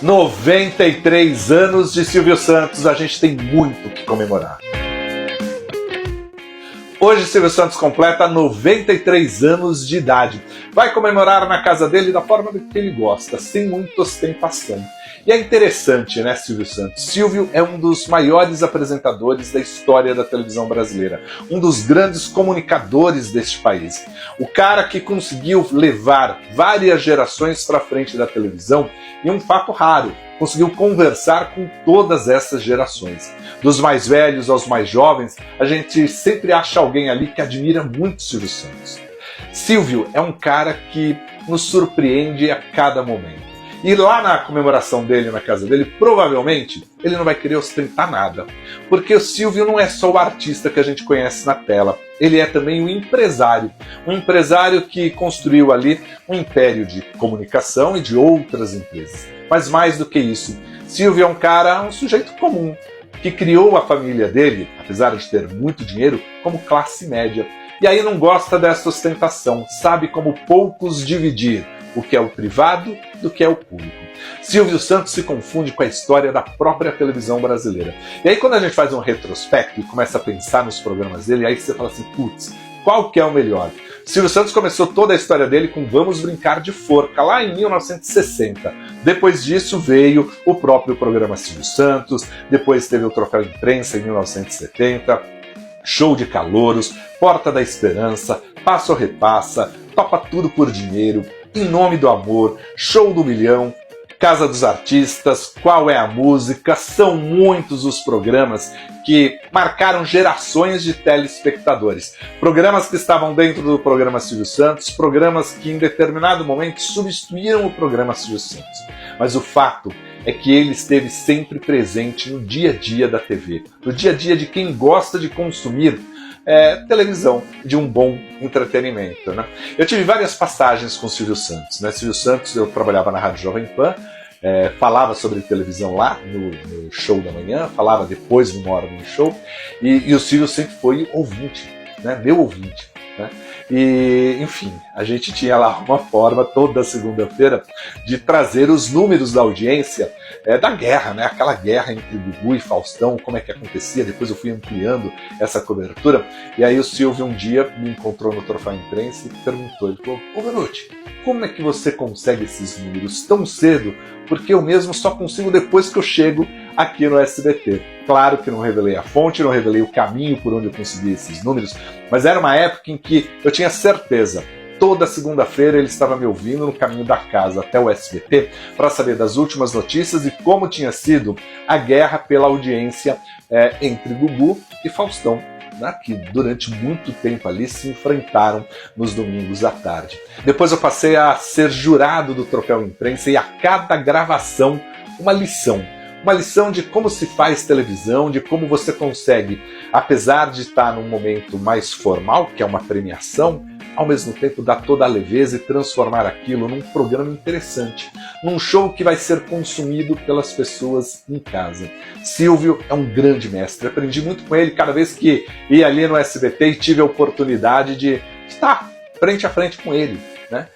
93 anos de Silvio Santos, a gente tem muito que comemorar. Hoje Silvio Santos completa 93 anos de idade. Vai comemorar na casa dele da forma que ele gosta, sem muita ostentação. E é interessante, né, Silvio Santos? Silvio é um dos maiores apresentadores da história da televisão brasileira, um dos grandes comunicadores deste país. O cara que conseguiu levar várias gerações para frente da televisão e um fato raro, conseguiu conversar com todas essas gerações. Dos mais velhos aos mais jovens, a gente sempre acha alguém ali que admira muito Silvio Santos. Silvio é um cara que nos surpreende a cada momento. E lá na comemoração dele, na casa dele, provavelmente ele não vai querer ostentar nada. Porque o Silvio não é só o artista que a gente conhece na tela. Ele é também um empresário. Um empresário que construiu ali um império de comunicação e de outras empresas. Mas mais do que isso, Silvio é um sujeito comum, que criou a família dele, apesar de ter muito dinheiro, como classe média. E aí não gosta dessa ostentação, sabe como poucos dividir o que é o privado do que é o público. Silvio Santos se confunde com a história da própria televisão brasileira. E aí quando a gente faz um retrospecto e começa a pensar nos programas dele, aí você fala assim, putz, qual que é o melhor? Silvio Santos começou toda a história dele com Vamos Brincar de Forca, lá em 1960. Depois disso veio o próprio programa Silvio Santos, depois teve o Troféu Imprensa em 1970, Show de Calouros, Porta da Esperança, Passa ou Repassa, Topa Tudo por Dinheiro, Em Nome do Amor, Show do Milhão, Casa dos Artistas, Qual é a Música? São muitos os programas que marcaram gerações de telespectadores. Programas que estavam dentro do programa Silvio Santos, programas que em determinado momento substituíram o programa Silvio Santos. Mas o fato é que ele esteve sempre presente no dia a dia da TV, no dia a dia de quem gosta de consumir televisão, de um bom entretenimento, né? Eu tive várias passagens com Silvio Santos, né? Silvio Santos, eu trabalhava na Rádio Jovem Pan, falava sobre televisão lá no Show da Manhã, falava depois no Morning Show, e o Silvio sempre foi ouvinte, né? Meu ouvinte, né? E, enfim, a gente tinha lá uma forma toda segunda-feira de trazer os números da audiência da guerra, né? Aquela guerra entre Gugu e Faustão, como é que acontecia, depois eu fui ampliando essa cobertura, e aí o Silvio um dia me encontrou no Troféu Imprensa e perguntou, ele falou, ô Beruti, como é que você consegue esses números tão cedo? Porque eu mesmo só consigo depois que eu chego aqui no SBT. Claro que não revelei a fonte, não revelei o caminho por onde eu consegui esses números, mas era uma época em que eu tinha certeza, toda segunda-feira ele estava me ouvindo no caminho da casa até o SBT para saber das últimas notícias e como tinha sido a guerra pela audiência entre Gugu e Faustão, que durante muito tempo ali se enfrentaram nos domingos à tarde. Depois eu passei a ser jurado do Troféu Imprensa e a cada gravação uma lição de como se faz televisão, de como você consegue, apesar de estar num momento mais formal, que é uma premiação, ao mesmo tempo dar toda a leveza e transformar aquilo num programa interessante, num show que vai ser consumido pelas pessoas em casa. Silvio é um grande mestre, aprendi muito com ele cada vez que ia ali no SBT e tive a oportunidade de estar frente a frente com ele, né?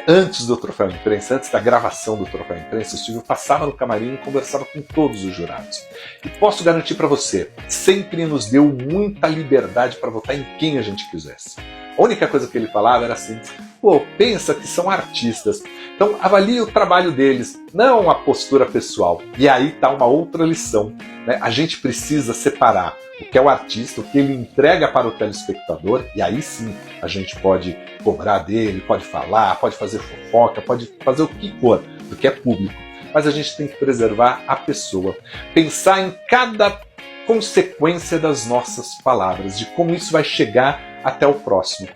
Antes do Troféu Imprensa, antes da gravação do Troféu Imprensa, o Silvio passava no camarim e conversava com todos os jurados. E posso garantir para você, sempre nos deu muita liberdade para votar em quem a gente quisesse. A única coisa que ele falava era assim, pensa que são artistas, então avalie o trabalho deles, não a postura pessoal. E aí está uma outra lição, né? A gente precisa separar o que é o artista, o que ele entrega para o telespectador, e aí sim a gente pode cobrar dele, pode falar, pode fazer fofoca, pode fazer o que for, porque é público. Mas a gente tem que preservar a pessoa, pensar em cada consequência das nossas palavras, de como isso vai chegar até o próximo.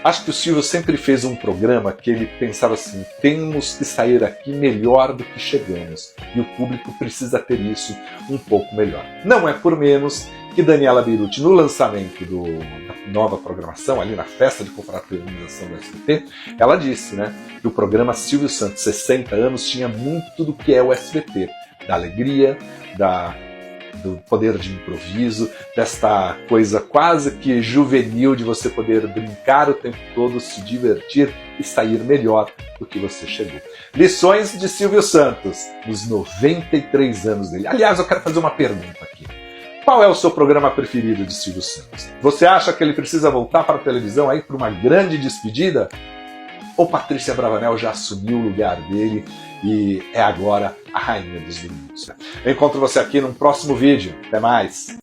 Acho que o Silvio sempre fez um programa que ele pensava assim, temos que sair aqui melhor do que chegamos, e o público precisa ter isso um pouco melhor. Não é por menos que Daniela Beruti, no lançamento da nova programação, ali na festa de confraternização do SBT, ela disse, né, que o programa Silvio Santos 60 anos tinha muito do que é o SBT, da alegria, da do poder de improviso, desta coisa quase que juvenil de você poder brincar o tempo todo, se divertir e sair melhor do que você chegou. Lições de Silvio Santos, nos 93 anos dele. Aliás, eu quero fazer uma pergunta aqui. Qual é o seu programa preferido de Silvio Santos? Você acha que ele precisa voltar para a televisão aí para uma grande despedida? Ou Patrícia Bravanel já assumiu o lugar dele e é agora a rainha dos domingos? Eu encontro você aqui num próximo vídeo. Até mais!